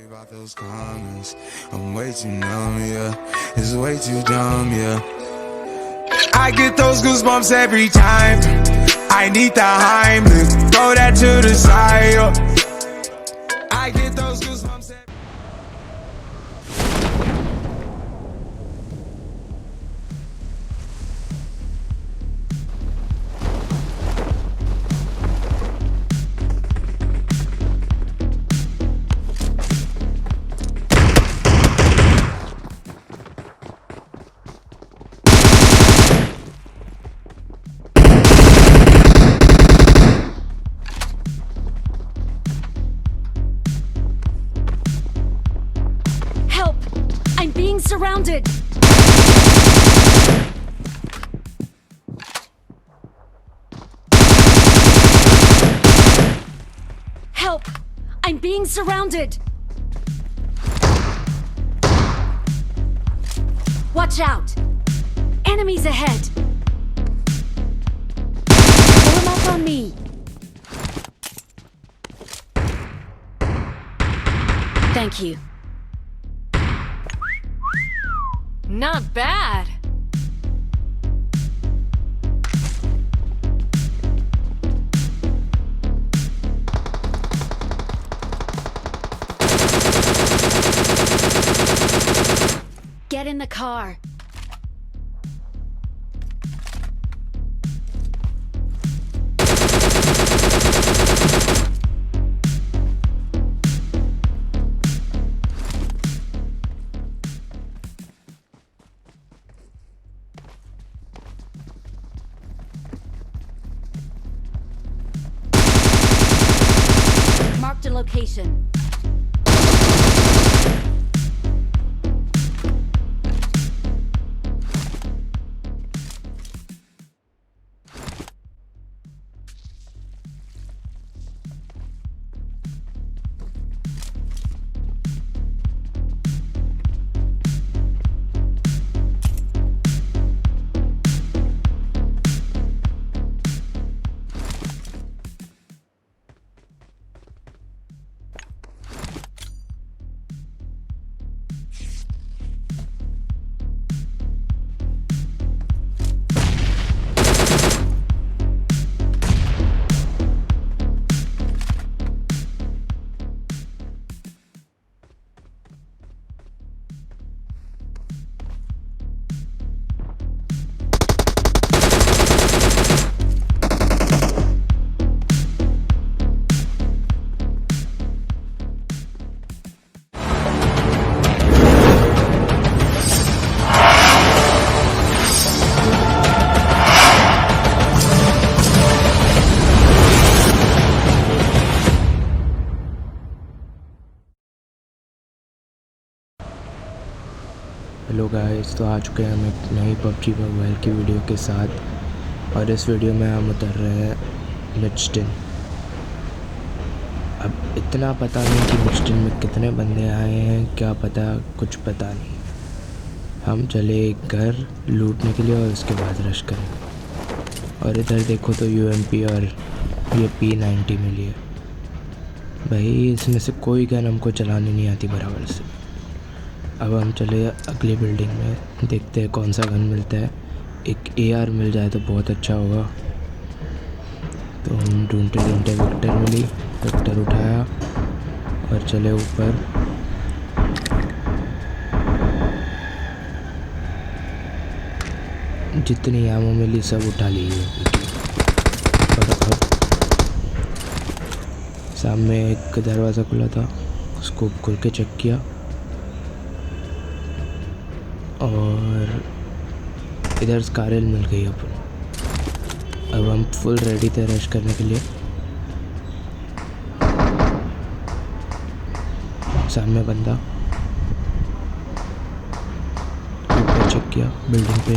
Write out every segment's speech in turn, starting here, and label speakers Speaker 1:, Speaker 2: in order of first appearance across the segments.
Speaker 1: about those comments. I'm way too numb, yeah. It's way too dumb, yeah. I get those goosebumps every time. I need the Heimlich, throw that to the side. I get those goosebumps every
Speaker 2: Help! I'm being surrounded! Help! I'm being surrounded! Watch out! Enemies ahead! Form up on me! Thank you. Not bad. Get in the car. Marked a location.
Speaker 3: Hello guys, तो आ चुके हैं हम एक नई PUBG mobile की video के साथ। और इस वीडियो में हम उतर रहे हैं लिचटेन। अब इतना पता नहीं कि लिचटेन में कितने बंदे आए हैं, क्या पता, कुछ पता नहीं। हम चले एक घर लूटने के लिए और उसके बाद रश करें। और इधर देखो तो यूएमपी और ये P90 मिली है। भाई इसमें से कोई गन हमको चलानी नहीं आती बराबर से। अब हम चले अगली बिल्डिंग में, देखते हैं कौन सा गन मिलता है। एक AR मिल जाए तो बहुत अच्छा होगा। तो हम ढूंढते ढूंढते विक्टर मिली, विक्टर उठाया और चले ऊपर। जितनी आमो मिली सब उठा ली। और अब सामने एक दरवाज़ा खुला था, उसको खोल के चेक किया और इधर स्कारल मिल गई अपन। अब हम फुल रेडी थे रश करने के लिए। सामने बंदा, ऊपर चेक किया बिल्डिंग पे,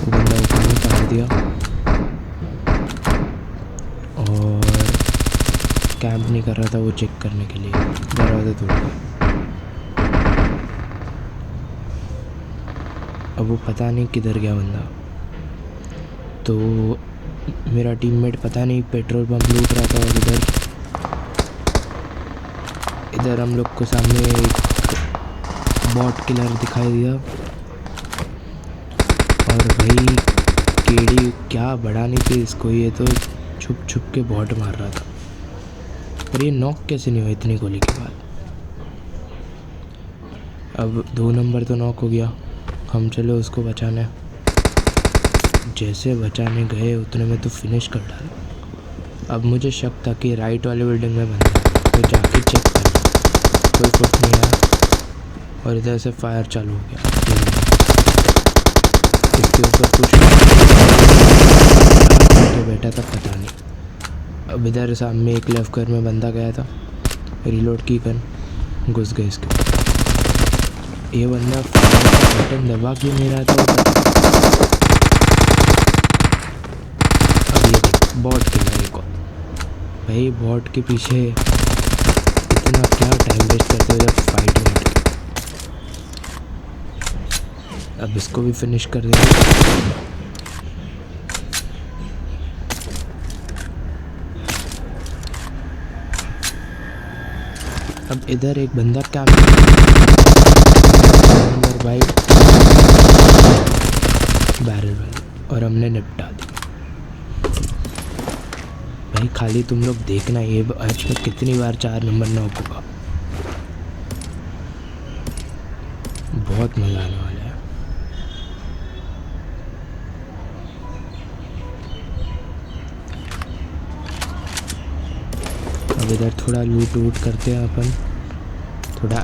Speaker 3: वो बंदा ऊपर में उतार दिया और कैंप नहीं कर रहा था वो चेक करने के लिए, दरवाज़ा तोड़ दिया। अब वो पता नहीं किधर गया बंदा। तो मेरा टीममेट पता नहीं पेट्रोल पंप लूट रहा था, और इधर हम लोग को सामने एक बॉट किलर दिखाई दिया। और भाई केडी क्या बढ़ानी थी इसको, ये तो छुप छुप के बॉट मार रहा था। पर ये नॉक कैसे नहीं हुआ इतनी गोली के बाद। अब 2 नंबर तो नॉक हो गया, हम चले उसको बचाने। जैसे बचाने गए उतने में तो फिनिश कर डाला। अब मुझे शक था कि राइट वाले बिल्डिंग में बंदा है, तो जाके चेक कर, कोई फुट नहीं आया और इधर से फायर चालू हो गया। इसके ऊपर कुछ तो बैठा था पता नहीं। अब इधर सामने एक लेफ्ट कर में बंदा गया था, रिलोड की गन घुस गए इसके। ये बंदा बटन दबा क्यों नहीं रहा था। अब ये बॉट खेला को भाई, बॉट के पीछे इतना क्या टाइम वेस्ट करते हुए फाइट में। अब इसको भी फिनिश कर देंगे। अब इधर एक बंदा क्या भाई बैरल और हमने निपटा दी। भाई खाली तुम लोग देखना ये आज में कितनी बार 4 नंबर नॉक होगा, बहुत मजा आने वाला है। अब इधर थोड़ा लूट वूट करते हैं अपन, थोड़ा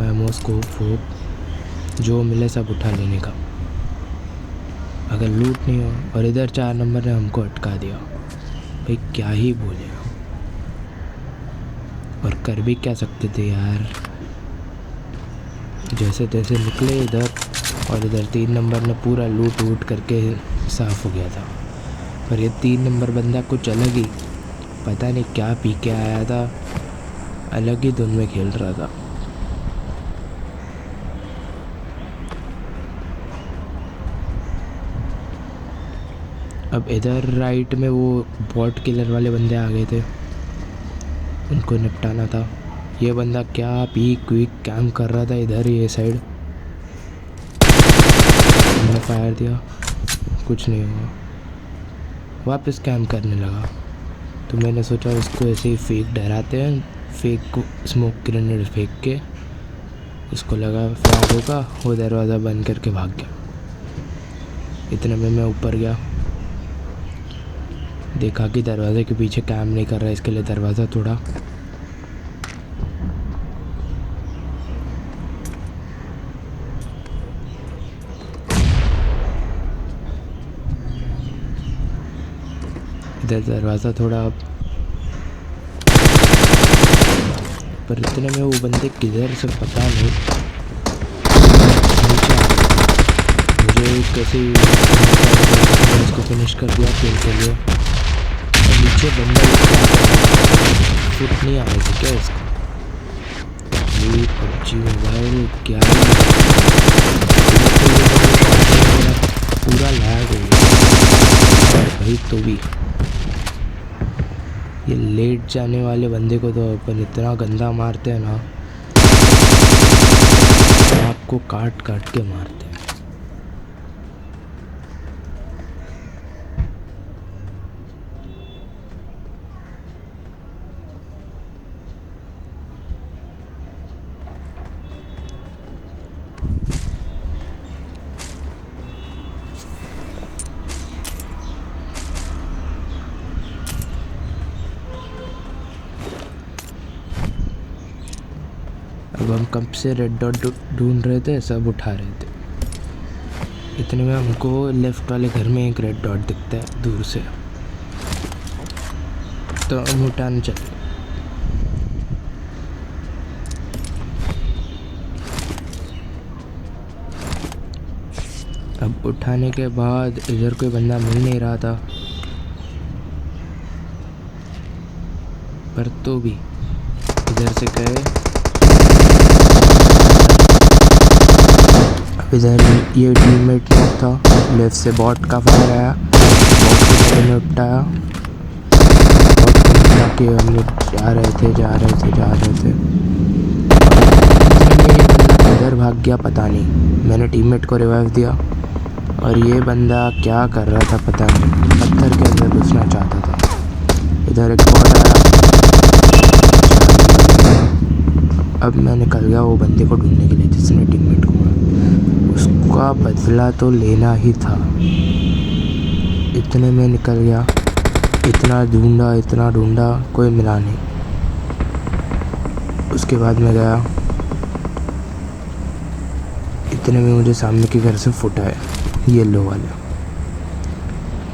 Speaker 3: एमो स्कोप वोप जो मिले सब उठा लेने का, अगर लूट नहीं हो। और इधर 4 नंबर ने हमको अटका दिया। भाई क्या ही बोले, और कर भी क्या सकते थे यार। जैसे तैसे निकले इधर, और इधर 3 नंबर ने पूरा लूट वूट करके साफ हो गया था। पर ये 3 नंबर बंदा कुछ अलग ही, पता नहीं क्या पी के आया था, अलग ही धुन में खेल रहा था। अब इधर राइट में वो बॉट किलर वाले बंदे आ गए थे, उनको निपटाना था। ये बंदा क्या पी क्विक कैम कर रहा था इधर ये साइड, हमने फायर दिया, कुछ नहीं हुआ, वापस कैम करने लगा। तो मैंने सोचा उसको ऐसे ही फेक डराते हैं, फेक को स्मोक ग्रेनेड फेंक के उसको लगा फ्लैग होगा, वो दरवाज़ा बंद करके भाग गया। इतने में मैं ऊपर गया, देखा कि दरवाजे के पीछे काम नहीं कर रहा, इसके लिए दरवाज़ा तोड़ा। इधर दरवाज़ा थोड़ा, पर इतने में वो बंदे किधर से पता नहीं मुझे कैसे इसको फिनिश कर दिया खेल के लिए। नीचे बंदा फिट नहीं आ रहे थे क्या इसको, ये पबजी मोबाइल क्या पूरा लैग हो गया भाई। तो भी ये लेट जाने वाले बंदे को तो अपन इतना गंदा मारते हैं ना, आपको काट काट के मारते हैं। अब हम कब से रेड डॉट ढूंढ रहे थे, सब उठा रहे थे। इतने में हमको लेफ्ट वाले घर में एक रेड डॉट दिखता है दूर से, तो हम उठाने चले। अब उठाने के बाद इधर कोई बंदा मिल नहीं रहा था, पर तो भी इधर से गए। इधर ये टीममेट था, लेफ्ट से बॉट का फायर आया, बॉट मैंने निपटाया। बहुत कम कि हम लोग जा रहे थे। इतने में ये बंदा किधर भाग गया पता नहीं। मैंने टीममेट को रिवाइव दिया और ये बंदा क्या कर रहा था पता नहीं, पत्थर के अंदर घुसना चाहता था। इधर एक बॉट आया, अब मैं निकल गया वो बंदे को ढूंढने के लिए जिसने टीममेट को मारा। उसका बदला तो लेना ही था। इतने में निकल गया, इतना ढूंढा कोई मिला नहीं। उसके बाद मैं गया, इतने में मुझे सामने के घर से फुट आया, येलो वाला।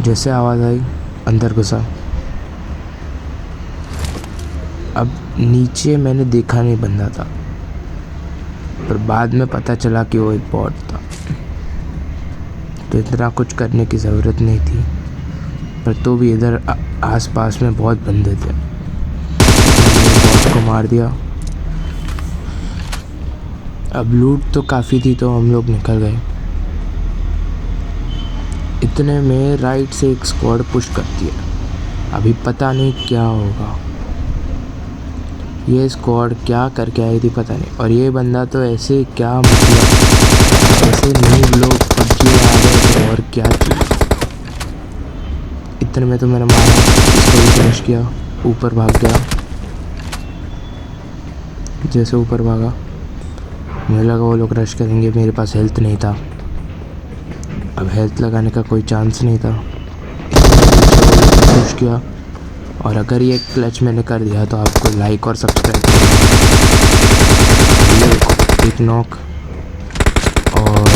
Speaker 3: जैसे आवाज़ आई अंदर घुसा। अब नीचे मैंने देखा नहीं बंदा था, पर बाद में पता चला कि वो एक बॉट था। तो इतना कुछ करने की ज़रूरत नहीं थी, पर तो भी इधर आसपास में बहुत बंदे थे। बॉट को मार दिया। अब लूट तो काफ़ी थी तो हम लोग निकल गए। इतने में राइट से एक स्क्वाड पुश करती है। अभी पता नहीं क्या होगा, ये स्क्वाड क्या करके आई थी पता नहीं। और ये बंदा तो ऐसे क्या मतलब ऐसे नहीं लोग पबजी आ गए थे और क्या चीज़। इतने में तो मैंने मारा, इसको भी फिनिश किया, ऊपर भाग गया। जैसे ऊपर भागा मुझे लगा वो लोग रश करेंगे, मेरे पास हेल्थ नहीं था। अब हेल्थ लगाने का कोई चांस नहीं था। पुश किया और अगर ये क्लच मैंने कर दिया तो आपको लाइक और सब्सक्राइब करना। एक नॉक और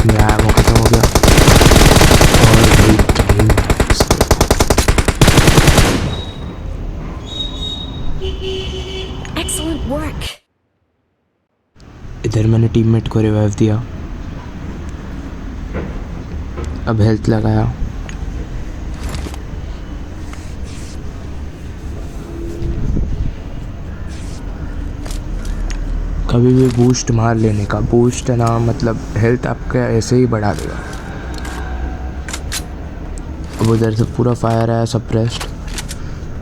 Speaker 3: मेरा एमो खत्म हो गया। और भाई क्या
Speaker 2: Excellent work.
Speaker 3: इधर मैंने टीममेट को रिवाइव दिया। अब हेल्थ लगाया। कभी भी बूस्ट मार लेने का। बूस्ट है ना, मतलब हेल्थ आपका ऐसे ही बढ़ा देगा। अब उधर से पूरा फायर आया, सप्रेस्ड।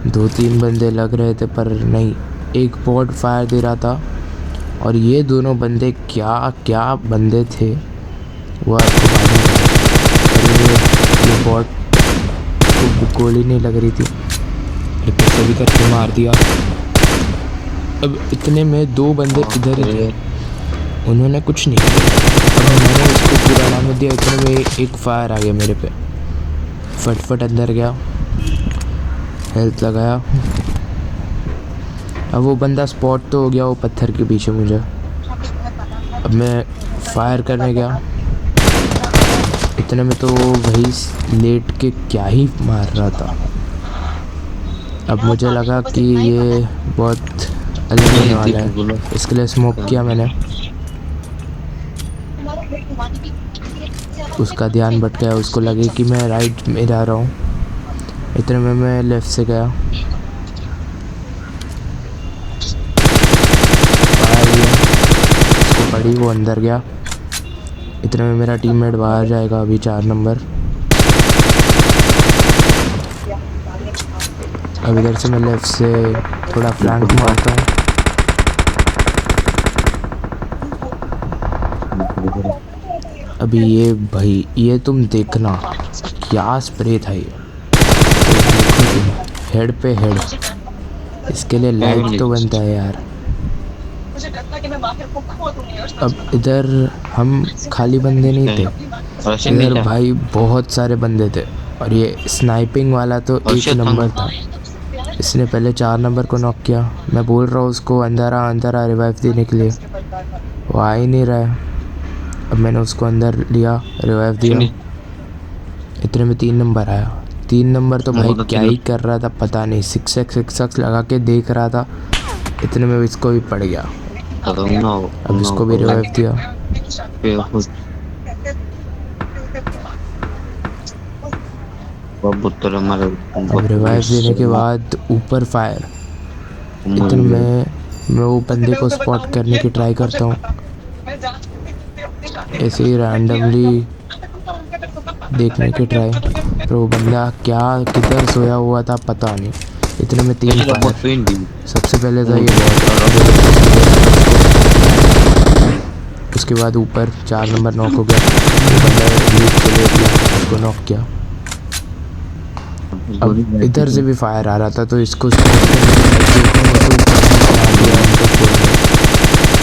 Speaker 3: 2-3 बंदे लग रहे थे पर नहीं, एक बॉट फायर दे रहा था। और ये दोनों बंदे क्या बंदे थे वो आपको मालूम है। ये बॉट को गोली नहीं लग रही थी, रिपेयर सभी करके मार दिया। अब इतने में 2 बंदे इधर ही थे, उन्होंने कुछ नहीं किया। अब मैंने उसको पूरा नाम दिया। इतने में एक फायर आ गया मेरे पे, फटफट अंदर गया, हेल्थ लगाया। अब वो बंदा स्पॉट तो हो गया वो पत्थर के पीछे मुझे। अब मैं फायर करने गया, इतने में तो वही लेट के क्या ही मार रहा था। अब मुझे लगा कि ये बहुत अलग होने वाला है, इसके लिए स्मोक किया मैंने। उसका ध्यान भटक गया, उसको लगे कि मैं राइट में जा रहा हूँ। इतने में मैं लेफ़्ट से गया, उसको पड़ी, वो अंदर गया। इतने में मेरा टीममेट बाहर जाएगा, अभी 4 नंबर। अब इधर से मैं लेफ़्ट से थोड़ा फ्लैंक मारता हूँ। अभी ये भाई ये तुम देखना क्या स्प्रे था ये, देखो तुम, हेड पे हेड। इसके लिए लाइट तो बनता है यार। अब इधर हम खाली बंदे नहीं थे, इधर भाई बहुत सारे बंदे थे। और ये स्नाइपिंग वाला तो 1 नंबर था। इसने पहले 4 नंबर को नॉक किया। मैं बोल रहा हूँ उसको अंदर आ रिवाइव देने के लिए, वो आ ही नहीं रहा है। अब मैंने उसको अंदर लिया, रिवाइव दिया। इतने में 3 नंबर आया। 3 नंबर तो भाई क्या ही कर रहा था पता नहीं, 6x लगा के देख रहा था। इतने में इसको भी पड़ गया। अब इसको भी रिवाइव दिया। अब रिवाइव देने के बाद ऊपर फायर। इतने में मैं वो बंदे को स्पॉट करने की ट्राई करता हूँ, ऐसे ही रैंडमली देखने की ट्राई। पर वो बंदा क्या किधर सोया हुआ था पता नहीं। इतने में 3 फायर। सबसे पहले था ये उसके बाद ऊपर 4 नंबर नॉक हो गया। वो बंदा लीड को ले लिया, उसको नॉक किया। अब इधर से भी फायर आ रहा था तो इसको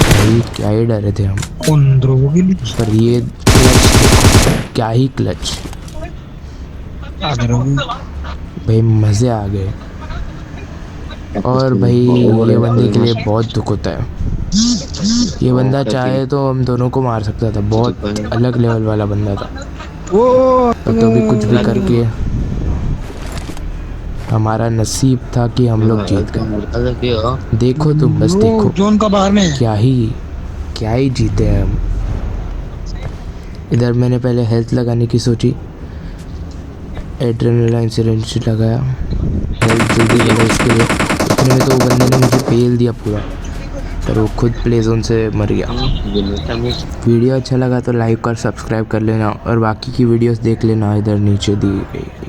Speaker 3: भाई क्या ही डरे थे हम। पर ये क्लच, क्या ही क्लच भाई, मज़े आ गए। और भाई ये बंदे के लिए बहुत दुख होता है। ये बंदा चाहे तो हम दोनों को मार सकता था, बहुत अलग लेवल वाला बंदा था। तो भी कुछ भी करके हमारा नसीब था कि हम लोग जीत गए। देखो तुम, बस देखो
Speaker 4: जोन का बाहर में
Speaker 3: क्या ही जीते हैं हम। इधर मैंने पहले हेल्थ लगाने की सोची, एड्रेनालाइन सिरिंज लगाया, हेल्थ जल्दी लगा इसके लिए। इतने में तो वो बंदे ने मुझे पेल दिया पूरा, पर वो खुद प्ले जोन से मर गया। वीडियो अच्छा लगा तो लाइक और सब्सक्राइब कर लेना, और बाकी की वीडियोस देख लेना इधर नीचे दी गई।